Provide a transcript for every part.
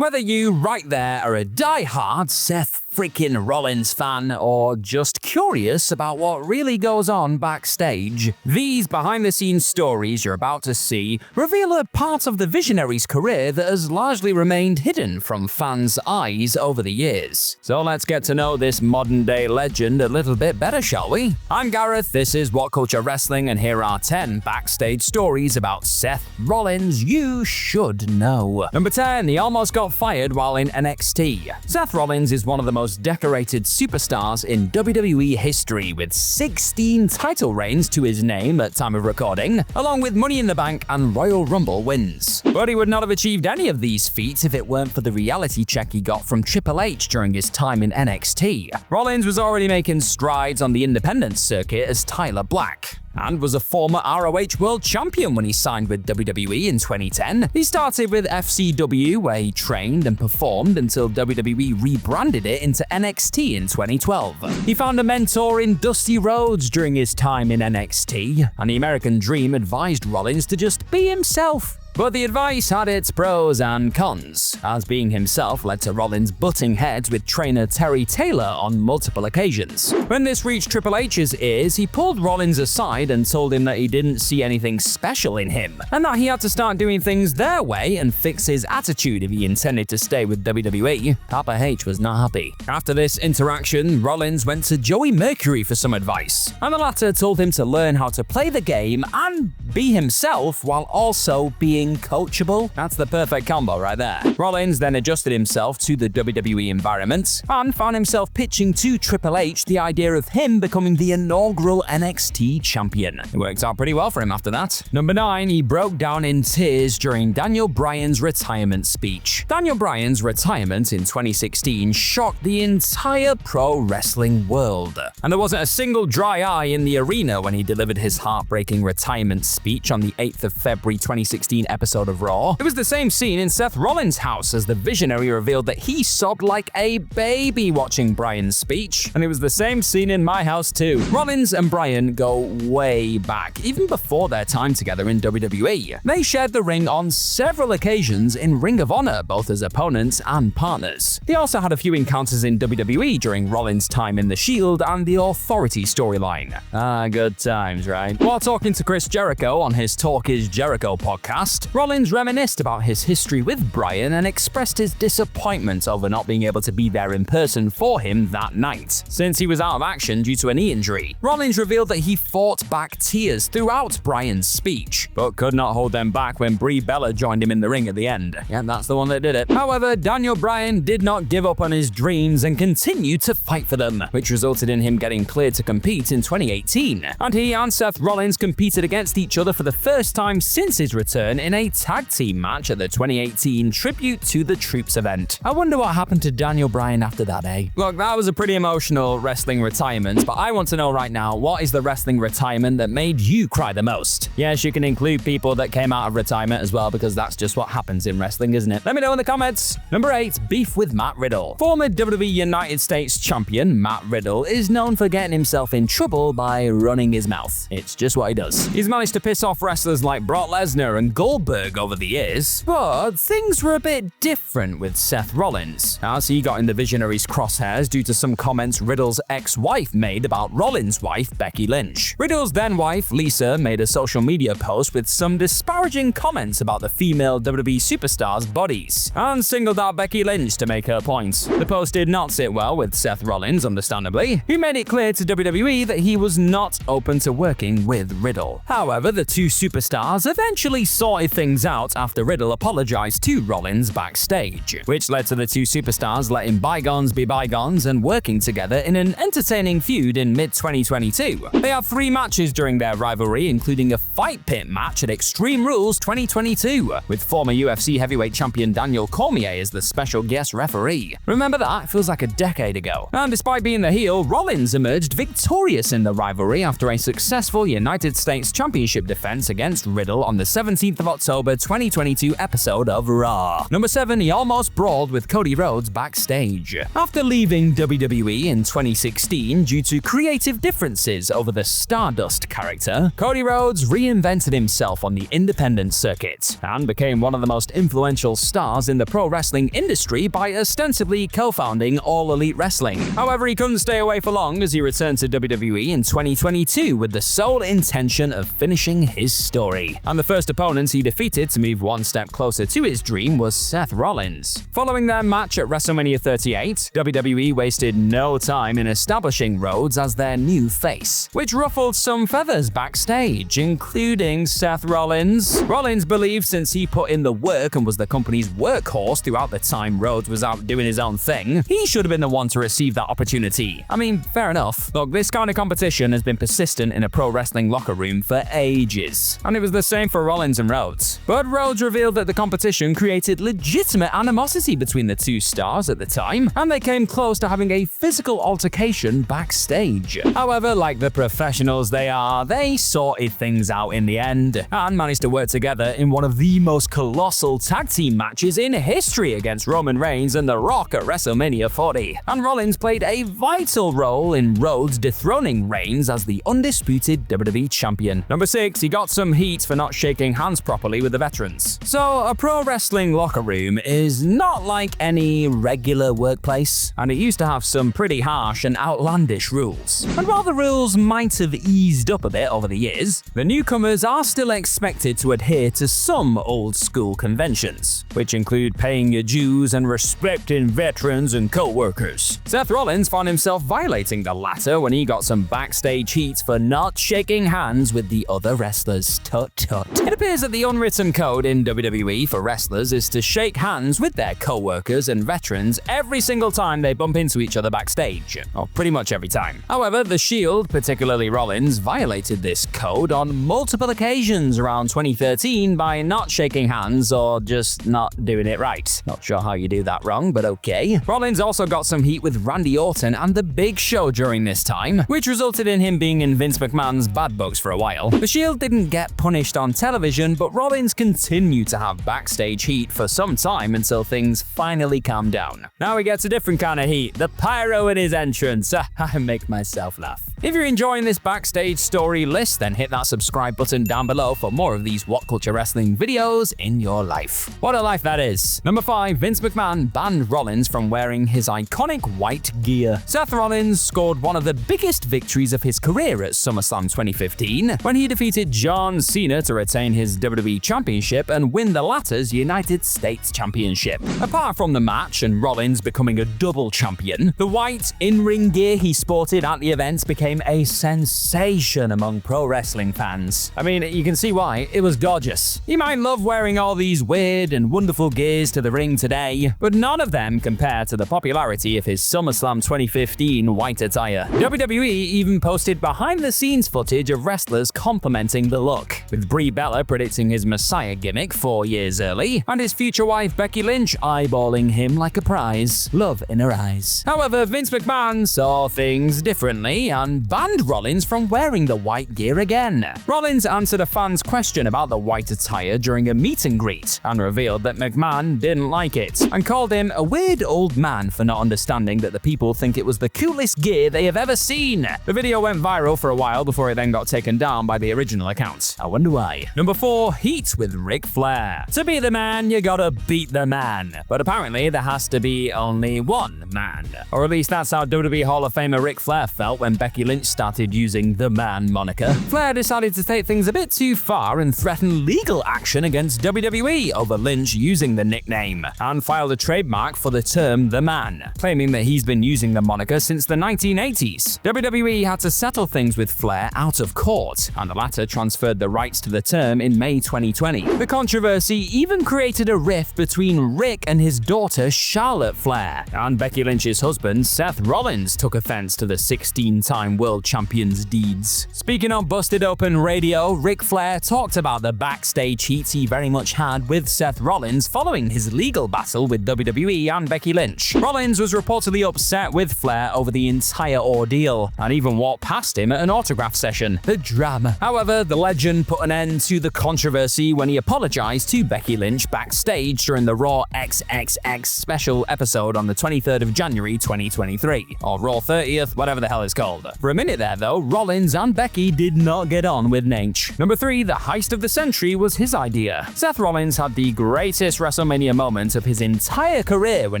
Whether you right there are a die-hard Seth freaking Rollins fan or just curious about what really goes on backstage, these behind-the-scenes stories you're about to see reveal a part of the Visionary's career that has largely remained hidden from fans' eyes over the years. So let's get to know this modern-day legend a little bit better, shall we? I'm Gareth, this is What Culture Wrestling, and here are 10 backstage stories about Seth Rollins you should know. Number 10, he almost got fired while in NXT. Seth Rollins is one of the most decorated superstars in WWE history, with 16 title reigns to his name at time of recording, along with Money in the Bank and Royal Rumble wins. But he would not have achieved any of these feats if it weren't for the reality check he got from Triple H during his time in NXT. Rollins was already making strides on the independent circuit as Tyler Black, and was a former ROH World Champion when he signed with WWE in 2010. He started with FCW, where he trained and performed until WWE rebranded it into NXT in 2012. He found a mentor in Dusty Rhodes during his time in NXT, and the American Dream advised Rollins to just be himself. But the advice had its pros and cons, as being himself led to Rollins butting heads with trainer Terry Taylor on multiple occasions. When this reached Triple H's ears, he pulled Rollins aside and told him that he didn't see anything special in him, and that he had to start doing things their way and fix his attitude if he intended to stay with WWE. Papa H was not happy. After this interaction, Rollins went to Joey Mercury for some advice, and the latter told him to learn how to play the game and be himself while also being coachable. That's the perfect combo right there. Rollins then adjusted himself to the WWE environment and found himself pitching to Triple H the idea of him becoming the inaugural NXT champion. It worked out pretty well for him after that. Number 9, he broke down in tears during Daniel Bryan's retirement speech. Daniel Bryan's retirement in 2016 shocked the entire pro wrestling world, and there wasn't a single dry eye in the arena when he delivered his heartbreaking retirement speech on the 8th of February 2016 episode of Raw. It was the same scene in Seth Rollins' house as the Visionary revealed that he sobbed like a baby watching Bryan's speech, and it was the same scene in my house too. Rollins and Bryan go way back, even before their time together in WWE. They shared the ring on several occasions in Ring of Honor, both as opponents and partners. They also had a few encounters in WWE during Rollins' time in The Shield and the Authority storyline. Ah, good times, right? While talking to Chris Jericho on his Talk is Jericho podcast, Rollins reminisced about his history with Bryan and expressed his disappointment over not being able to be there in person for him that night, since he was out of action due to a knee injury. Rollins revealed that he fought back tears throughout Bryan's speech, but could not hold them back when Brie Bella joined him in the ring at the end. Yeah, that's the one that did it. However, Daniel Bryan did not give up on his dreams and continued to fight for them, which resulted in him getting cleared to compete in 2018. And he and Seth Rollins competed against each other for the first time since his return in a tag team match at the 2018 Tribute to the Troops event. I wonder what happened to Daniel Bryan after that, eh? Look, that was a pretty emotional wrestling retirement, but I want to know right now, what is the wrestling retirement that made you cry the most? Yes, you can include people that came out of retirement as well, because that's just what happens in wrestling, isn't it? Let me know in the comments. Number 8, beef with Matt Riddle. Former WWE United States champion Matt Riddle is known for getting himself in trouble by running his mouth. It's just what he does. He's managed to piss off wrestlers like Brock Lesnar and Goldberg over the years, but things were a bit different with Seth Rollins, as he got in the Visionary's crosshairs due to some comments Riddle's ex-wife made about Rollins' wife, Becky Lynch. Riddle's then-wife, Lisa, made a social media post with some disparaging comments about the female WWE superstars' bodies, and singled out Becky Lynch to make her point. The post did not sit well with Seth Rollins, understandably, who made it clear to WWE that he was not open to working with Riddle. However, the two superstars eventually sorted things out after Riddle apologized to Rollins backstage, which led to the two superstars letting bygones be bygones and working together in an entertaining feud in mid-2022. They had 3 matches during their rivalry, including a fight pit match at Extreme Rules 2022, with former UFC heavyweight champion Daniel Cormier as the special guest referee. Remember that? It feels like a decade ago. And despite being the heel, Rollins emerged victorious in the rivalry after a successful United States Championship defense against Riddle on the 17th of October 2022 episode of Raw. Number 7, he almost brawled with Cody Rhodes backstage. After leaving WWE in 2016 due to creative differences over the Stardust character, Cody Rhodes reinvented himself on the independent circuit and became one of the most influential stars in the pro wrestling industry by ostensibly co-founding All Elite Wrestling. However, he couldn't stay away for long as he returned to WWE in 2022 with the sole intention of finishing his story. And the first opponent he defeated to move one step closer to his dream was Seth Rollins. Following their match at WrestleMania 38, WWE wasted no time in establishing Rhodes as their new face, which ruffled some feathers backstage, including Seth Rollins. Rollins believed since he put in the work and was the company's workhorse throughout the time Rhodes was out doing his own thing, he should have been the one to receive that opportunity. I mean, fair enough. Look, this kind of competition has been persistent in a pro wrestling locker room for ages, and it was the same for Rollins and Rhodes. But Rhodes revealed that the competition created legitimate animosity between the two stars at the time, and they came close to having a physical altercation backstage. However, like the professionals they are, they sorted things out in the end, and managed to work together in one of the most colossal tag team matches in history against Roman Reigns and The Rock at WrestleMania 40. And Rollins played a vital role in Rhodes dethroning Reigns as the undisputed WWE champion. Number 6, he got some heat for not shaking hands properly with the veterans. So, a pro wrestling locker room is not like any regular workplace, and it used to have some pretty harsh and outlandish rules. And while the rules might have eased up a bit over the years, the newcomers are still expected to adhere to some old school conventions, which include paying your dues and respecting veterans and co-workers. Seth Rollins found himself violating the latter when he got some backstage heat for not shaking hands with the other wrestlers. Tut tut. It appears that the unwritten code in WWE for wrestlers is to shake hands with their co-workers and veterans every single time they bump into each other backstage, or pretty much every time. However, the Shield, particularly Rollins, violated this code on multiple occasions around 2013 by not shaking hands or just not doing it right. Not sure how you do that wrong, but okay. Rollins also got some heat with Randy Orton and The Big Show during this time, which resulted in him being in Vince McMahon's bad books for a while. The Shield didn't get punished on television, but Rollins continued to have backstage heat for some time until things finally calmed down. Now he gets a different kind of heat, the pyro in his entrance. I make myself laugh. If you're enjoying this backstage story list, then hit that subscribe button down below for more of these What Culture Wrestling videos in your life. What a life that is. Number 5, Vince McMahon banned Rollins from wearing his iconic white gear. Seth Rollins scored one of the biggest victories of his career at SummerSlam 2015 when he defeated John Cena to retain his WWE Championship and win the latter's United States Championship. Apart from the match and Rollins becoming a double champion, the white in-ring gear he sported at the event became a sensation among pro wrestling fans. I mean, you can see why. It was gorgeous. You might love wearing all these weird and wonderful gears to the ring today, but none of them compare to the popularity of his SummerSlam 2015 white attire. WWE even posted behind-the-scenes footage of wrestlers complimenting the look, with Brie Bella predicting his Messiah gimmick 4 years early, and his future wife Becky Lynch eyeballing him like a prize. Love in her eyes. However, Vince McMahon saw things differently and banned Rollins from wearing the white gear again. Rollins answered a fan's question about the white attire during a meet and greet and revealed that McMahon didn't like it and called him a weird old man for not understanding that the people think it was the coolest gear they have ever seen. The video went viral for a while before it then got taken down by the original account. I wonder why. Number 4, heat with Ric Flair. To be the man, you gotta beat the man. But apparently there has to be only one man. Or at least that's how WWE Hall of Famer Ric Flair felt when Becky Lynch started using the man moniker. Flair decided to take things a bit too far and threaten legal action against WWE over Lynch using the nickname, and filed a trademark for the term the man, claiming that he's been using the moniker since the 1980s. WWE had to settle things with Flair out of court, and the latter transferred the rights to the term in May 2020. The controversy even created a rift between Ric and his daughter Charlotte Flair, and Becky Lynch's husband Seth Rollins took offense to the 16-time world champion's deeds. Speaking on Busted Open Radio, Ric Flair talked about the backstage heat he very much had with Seth Rollins following his legal battle with WWE and Becky Lynch. Rollins was reportedly upset with Flair over the entire ordeal, and even walked past him at an autograph session. The drama. However, the legend put an end to the controversy when he apologized to Becky Lynch backstage during the Raw XXX special episode on the 23rd of January 2023, or Raw 30th, whatever the hell it's called. For For a minute there though, Rollins and Becky did not get on with Naitch. Number 3, the heist of the century was his idea. Seth Rollins had the greatest WrestleMania moment of his entire career when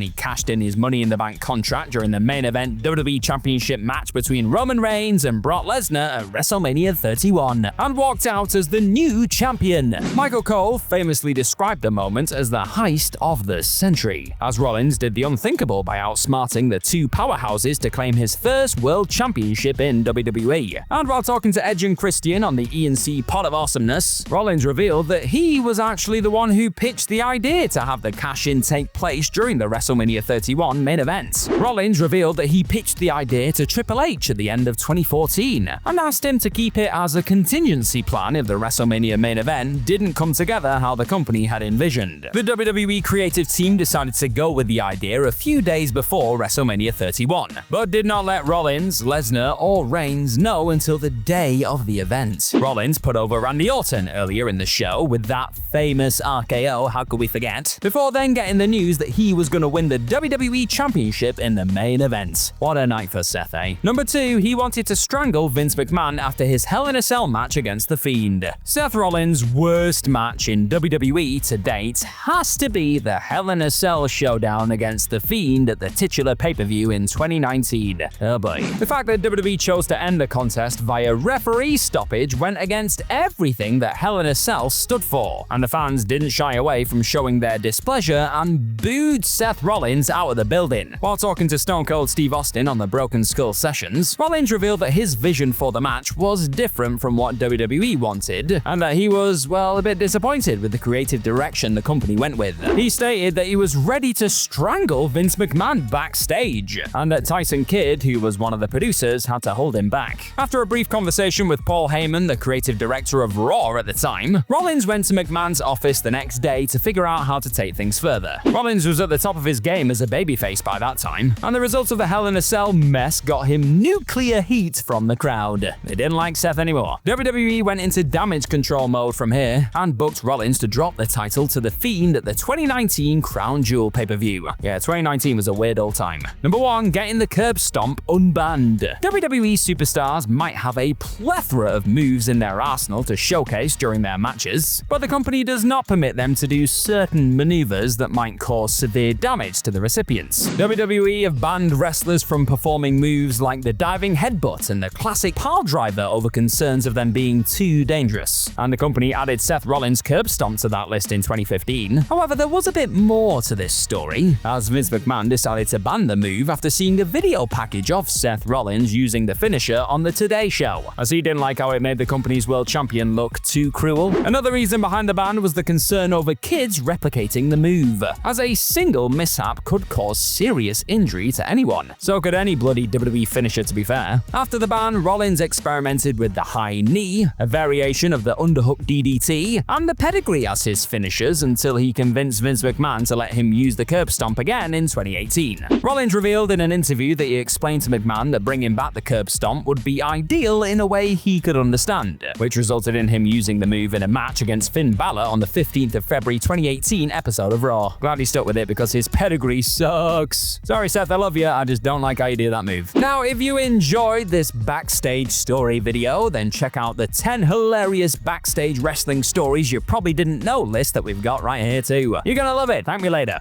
he cashed in his Money in the Bank contract during the main event WWE Championship match between Roman Reigns and Brock Lesnar at WrestleMania 31, and walked out as the new champion. Michael Cole famously described the moment as the heist of the century, as Rollins did the unthinkable by outsmarting the two powerhouses to claim his first world championship in WWE. And while talking to Edge and Christian on the E&C Pod of Awesomeness, Rollins revealed that he was actually the one who pitched the idea to have the cash-in take place during the WrestleMania 31 main event. Rollins revealed that he pitched the idea to Triple H at the end of 2014 and asked him to keep it as a contingency plan if the WrestleMania main event didn't come together how the company had envisioned. The WWE creative team decided to go with the idea a few days before WrestleMania 31, but did not let Rollins, Lesnar, or Reigns know until the day of the event. Rollins put over Randy Orton earlier in the show with that famous RKO, how could we forget, before then getting the news that he was going to win the WWE Championship in the main event. What a night for Seth, eh? Number 2, he wanted to strangle Vince McMahon after his Hell in a Cell match against The Fiend. Seth Rollins' worst match in WWE to date has to be the Hell in a Cell showdown against The Fiend at the titular pay-per-view in 2019. Oh boy. The fact that WWE chose to end the contest via referee stoppage went against everything that Hell in a Cell stood for, and the fans didn't shy away from showing their displeasure and booed Seth Rollins out of the building. While talking to Stone Cold Steve Austin on the Broken Skull sessions, Rollins revealed that his vision for the match was different from what WWE wanted, and that he was, well, a bit disappointed with the creative direction the company went with. He stated that he was ready to strangle Vince McMahon backstage, and that Tyson Kidd, who was one of the producers, had to hold him back. After a brief conversation with Paul Heyman, the creative director of Raw at the time, Rollins went to McMahon's office the next day to figure out how to take things further. Rollins was at the top of his game as a babyface by that time, and the results of the Hell in a Cell mess got him nuclear heat from the crowd. They didn't like Seth anymore. WWE went into damage control mode from here and booked Rollins to drop the title to The Fiend at the 2019 Crown Jewel pay-per-view. Yeah, 2019 was a weird old time. Number 1, getting the curb stomp unbanned. WWE superstars might have a plethora of moves in their arsenal to showcase during their matches, but the company does not permit them to do certain maneuvers that might cause severe damage to the recipients. WWE have banned wrestlers from performing moves like the diving headbutt and the classic pile driver over concerns of them being too dangerous, and the company added Seth Rollins' curb stomp to that list in 2015. However, there was a bit more to this story, as Vince McMahon decided to ban the move after seeing a video package of Seth Rollins using the finisher on the Today Show, as he didn't like how it made the company's world champion look too cruel. Another reason behind the ban was the concern over kids replicating the move, as a single mishap could cause serious injury to anyone. So could any bloody WWE finisher, to be fair. After the ban, Rollins experimented with the high knee, a variation of the underhook DDT, and the pedigree as his finishers until he convinced Vince McMahon to let him use the curb stomp again in 2018. Rollins revealed in an interview that he explained to McMahon that bringing back the curb stomp would be ideal in a way he could understand, which resulted in him using the move in a match against Finn Balor on the 15th of February 2018 episode of Raw. Glad he stuck with it because his pedigree sucks. Sorry Seth, I love you, I just don't like how you do that move. Now, if you enjoyed this backstage story video, then check out the 10 hilarious backstage wrestling stories you probably didn't know list that we've got right here too. You're gonna love it. Thank me later.